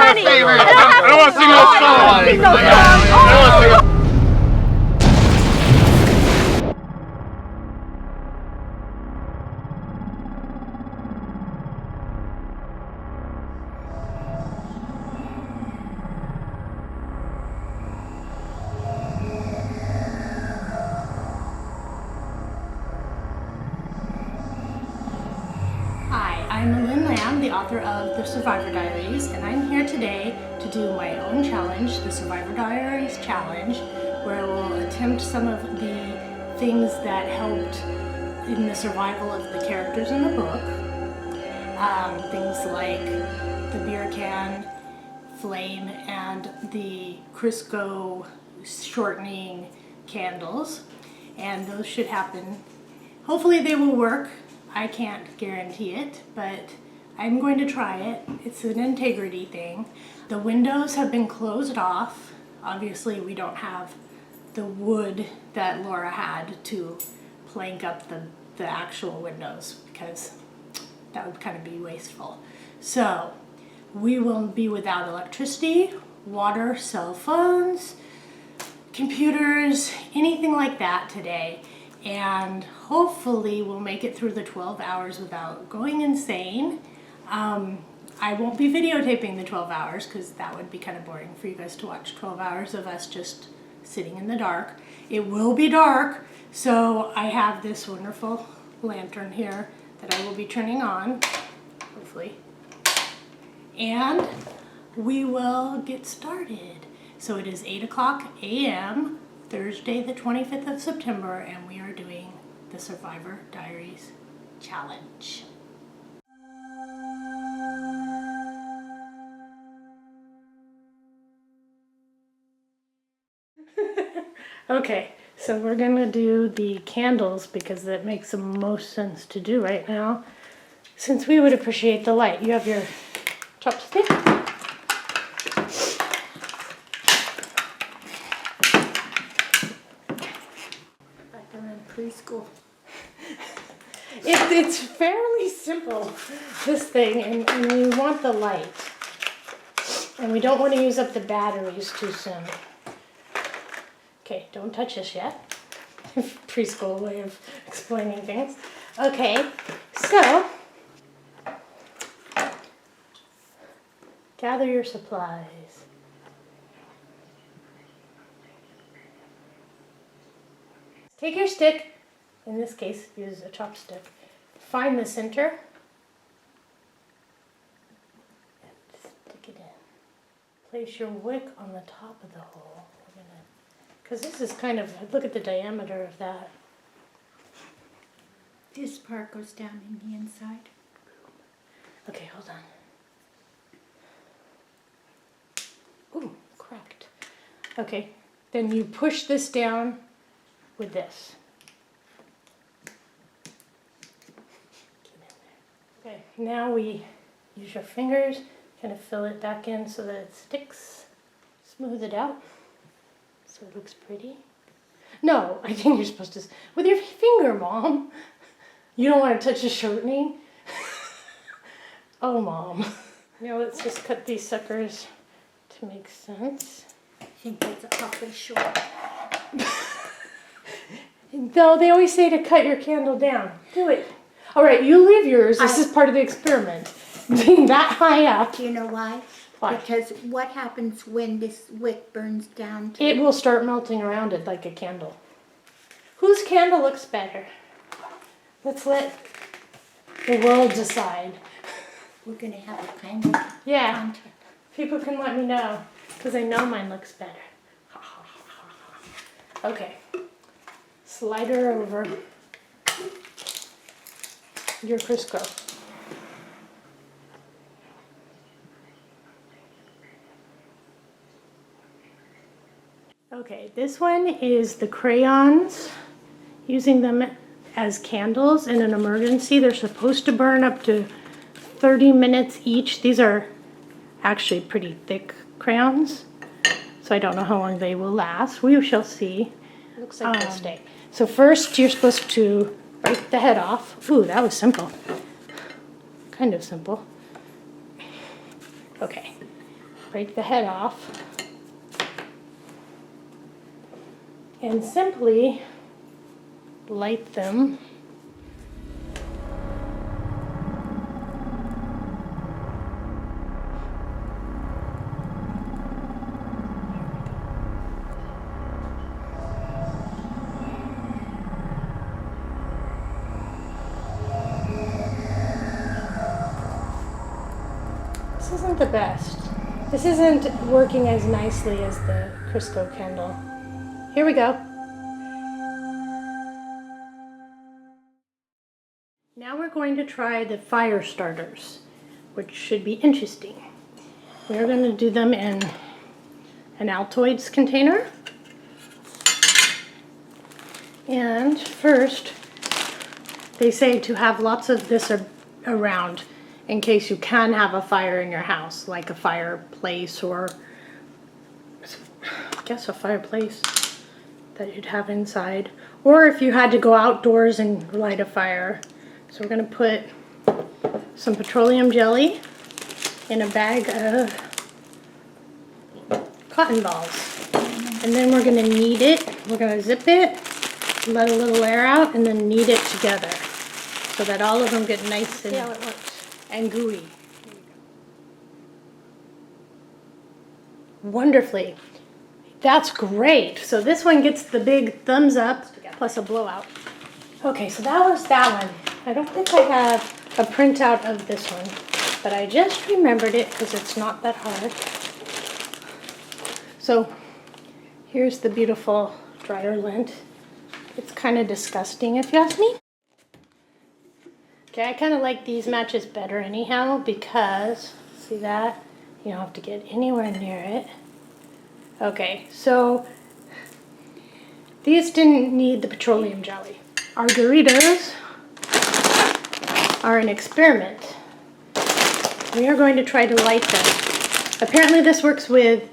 funny. I don't want to sing no song. I don't sing no song. Hi, I'm Lynn Lamb, the author of The Survivor Diaries, and I'm here today to do my own challenge, the Survivor Diaries Challenge, where I will attempt some of the things that helped in the survival of the characters in the book. Things like the beer can, flame, and the Crisco shortening candles, and those should happen. Hopefully they will work. I can't guarantee it, but I'm going to try it. It's an integrity thing. The windows have been closed off. Obviously, we don't have the wood that Laura had to plank up the actual windows because that would kind of be wasteful. So we will be without electricity, water, cell phones, computers, anything like that today. And hopefully we'll make it through the 12 hours without going insane. I won't be videotaping the 12 hours because that would be kind of boring for you guys to watch 12 hours of us just sitting in the dark. It will be dark, so I have this wonderful lantern here that I will be turning on, hopefully. And we will get started. So it is 8:00 a.m. Thursday the 25th of September, and we are doing the Survivor Diaries Challenge. Okay, so we're gonna do the candles because that makes the most sense to do right now, since we would appreciate the light. You have your chopstick? Preschool. It's fairly simple, this thing, and we want the light. And we don't want to use up the batteries too soon. Okay, don't touch this yet. Preschool way of explaining things. Okay, so gather your supplies. Take your stick, in this case, use a chopstick. Find the center and stick it in. Place your wick on the top of the hole. Because this is kind of, look at the diameter of that. This part goes down in the inside. Okay, hold on. Ooh, cracked. Okay, then you push this down with this. Okay, now we use your fingers, kind of fill it back in so that it sticks. Smooth it out so it looks pretty. No, I think you're supposed to, with your finger, Mom. You don't want to touch the shortening? Oh, Mom. Now let's just cut these suckers to make sense. I think that's awfully short. No, they always say to cut your candle down. Do it. All right, you leave yours. This is part of the experiment. Being that high up. Do you know why? Why? Because what happens when this wick burns down? It will start melting around it like a candle. Whose candle looks better? Let's let the world decide. We're going to have a kind of contest. People can let me know because I know mine looks better. Okay. Slide her over your Crisco. Okay, this one is the crayons. Using them as candles in an emergency. They're supposed to burn up to 30 minutes each. These are actually pretty thick crayons, so I don't know how long they will last. We shall see. Looks like they'll stay. So first you're supposed to break the head off. Ooh, that was simple. Kind of simple. Okay. break the head off, and simply light them. This isn't the best. This isn't working as nicely as the Crisco candle. Here we go. Now we're going to try the fire starters, which should be interesting. We're going to do them in an Altoids container. And first, they say to have lots of this around in case you can have a fire in your house, like a fireplace, or I guess a fireplace that you'd have inside, or if you had to go outdoors and light a fire. So we're going to put some petroleum jelly in a bag of cotton balls, and then we're going to knead it. We're going to zip it, let a little air out, and then knead it together so that all of them get nice and gooey. Wonderfully. That's great. So this one gets the big thumbs up plus a blowout. Okay, so that was that one. I don't think I have a printout of this one, but I just remembered it because it's not that hard. So here's the beautiful dryer lint. It's kind of disgusting if you ask me. Okay, I kind of like these matches better anyhow because, see that? You don't have to get anywhere near it. Okay, so these didn't need the petroleum jelly. Our Doritos are an experiment. We are going to try to light them. Apparently this works with,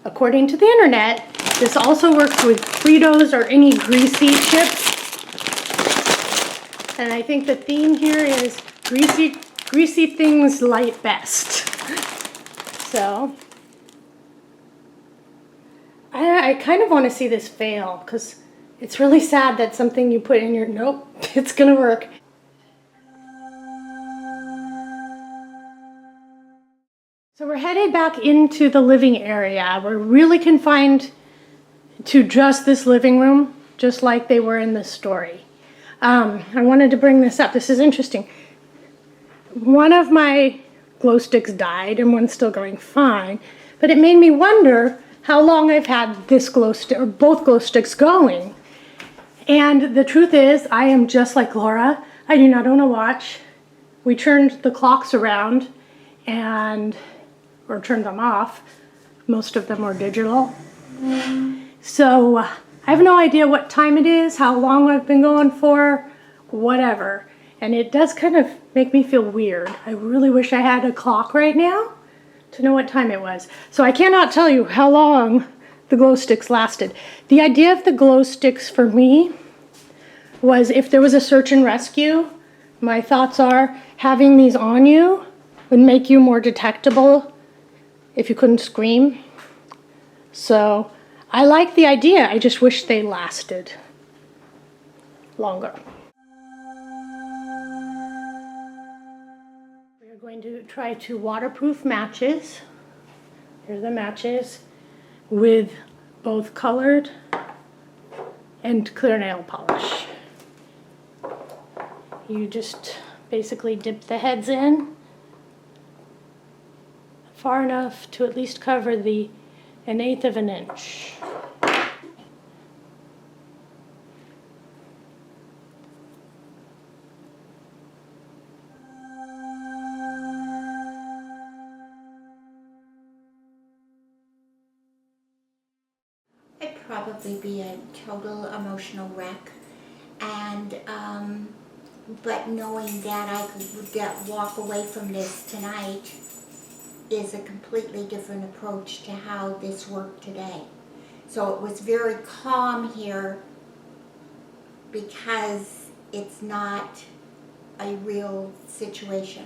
according to the internet, this also works with Fritos or any greasy chips. And I think the theme here is greasy things light best. So I kind of want to see this fail because it's really sad that something you put in your, nope, it's gonna work. So we're headed back into the living area. We're really confined to just this living room, just like they were in the story. I wanted to bring this up. This is interesting. One of my glow sticks died and one's still going fine, but it made me wonder how long I've had this glow stick, or both glow sticks going. And the truth is, I am just like Laura. I do not own a watch. We turned the clocks around or turned them off. Most of them were digital. So I have no idea what time it is, how long I've been going for, whatever. And it does kind of make me feel weird. I really wish I had a clock right now to know what time it was. So I cannot tell you how long the glow sticks lasted. The idea of the glow sticks for me was if there was a search and rescue, my thoughts are having these on you would make you more detectable if you couldn't scream. So I like the idea, I just wish they lasted longer. We are going to try to waterproof matches. Here's the matches with both colored and clear nail polish. You just basically dip the heads in far enough to at least cover an 1/8 of an inch. I'd probably be a total emotional wreck, and but knowing that I could walk away from this tonight is a completely different approach to how this worked today. So it was very calm here because it's not a real situation.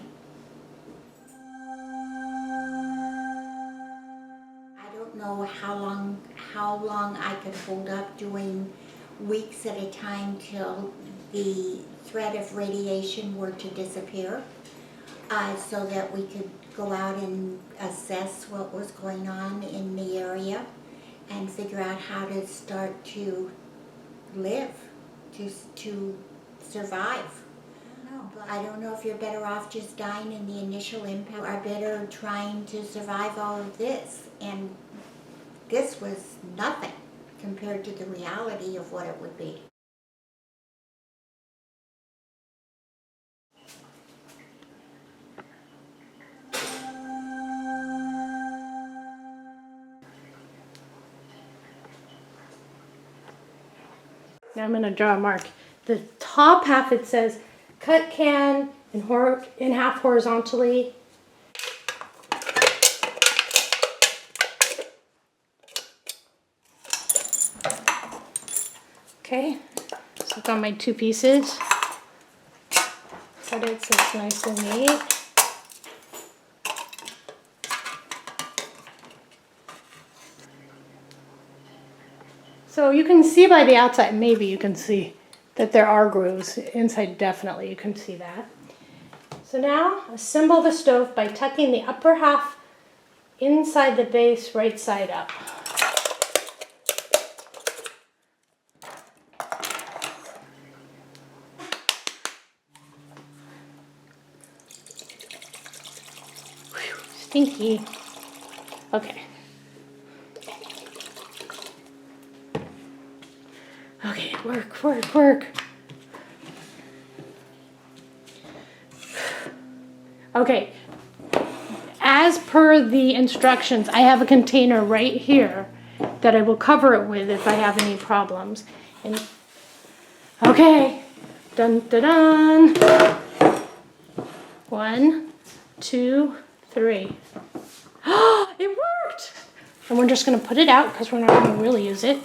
know how long I could hold up doing weeks at a time till the threat of radiation were to disappear, so that we could go out and assess what was going on in the area and figure out how to start to live, to survive. I don't know if you're better off just dying in the initial impact or better trying to survive all of this. And this was nothing compared to the reality of what it would be. Now I'm going to draw a mark. The top half, it says cut can in half horizontally. Okay, so I've got my 2 pieces. Cut it so it's nice and neat. So you can see by the outside, maybe you can see that there are grooves. Inside, definitely, you can see that. So now, assemble the stove by tucking the upper half inside the base, right side up. Whew, stinky. Okay. Okay, work. Okay, as per the instructions, I have a container right here that I will cover it with if I have any problems. And okay, dun dun dun. 1, 2, 3. Oh, it worked! And we're just gonna put it out because we're not gonna really use it.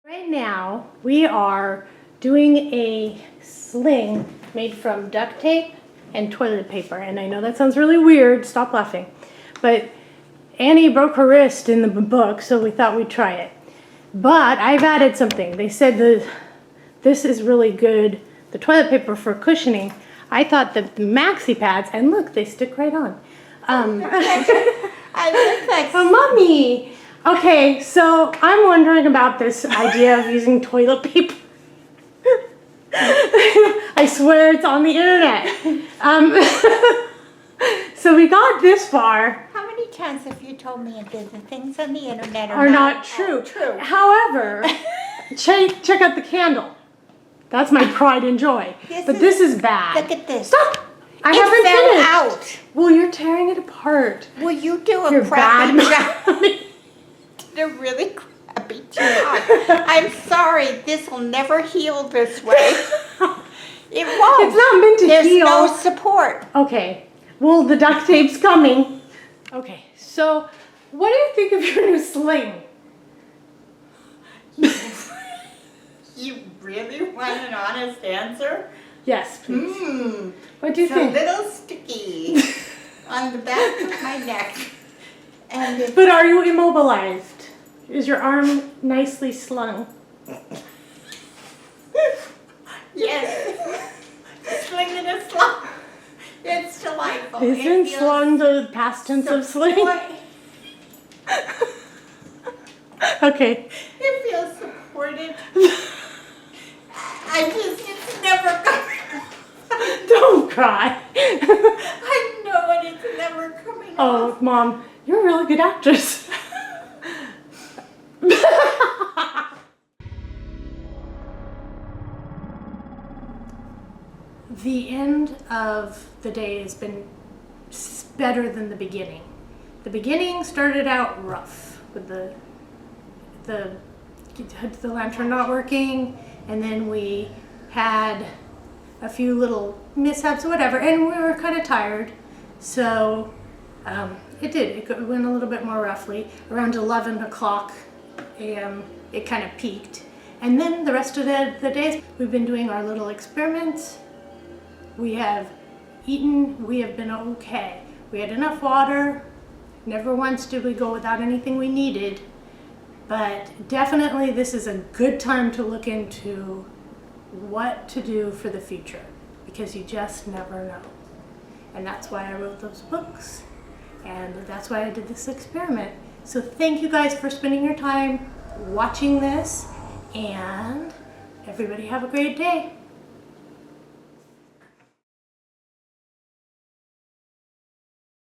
Right now, we are doing a sling made from duct tape and toilet paper. And I know that sounds really weird, stop laughing. But Annie broke her wrist in the book, so we thought we'd try it. But I've added something. They said this is really good, the toilet paper for cushioning. I thought that the maxi pads, and look, they stick right on. I think that's... Oh, Mommy! Okay, so I'm wondering about this idea of using toilet paper. I swear it's on the internet. So we got this far. How many times have you told me that the things on the internet are not true. True. However, check out the candle. That's my pride and joy. This is bad. Look at this. Stop! I It haven't fell finished. out. Well, you're tearing it apart. Will you do a You're crappy bad. job? They're really crappy job. I'm sorry, this will never heal this way. It won't. It's not meant to heal. There's no support. Okay. Well, the duct tape's coming. Okay. So, what do you think of your new sling? You really want an honest answer? Yes, please. Mmm. What do you It's think? a little sticky on the back of my neck. And it's But are you immobilized? Is your arm nicely slung? yes. Slinging a slung. It's delightful. It Isn't feels slung the past tense of sling? support- Okay. It feels supported. It's never coming. Don't cry. I know it, it's never coming Oh, off. Mom, you're a really good actress. The end of the day has been better than the beginning. The beginning started out rough with the lantern not working, and then we had a few little mishaps or whatever, and we were kind of tired, so it went a little bit more roughly. Around 11 o'clock a.m. it kind of peaked, And then the rest of the days, we've been doing our little experiments. We have eaten, we have been okay. We had enough water. Never once did we go without anything we needed. But definitely this is a good time to look into what to do for the future, because you just never know. And that's why I wrote those books, and that's why I did this experiment. So thank you guys for spending your time watching this, and everybody have a great day.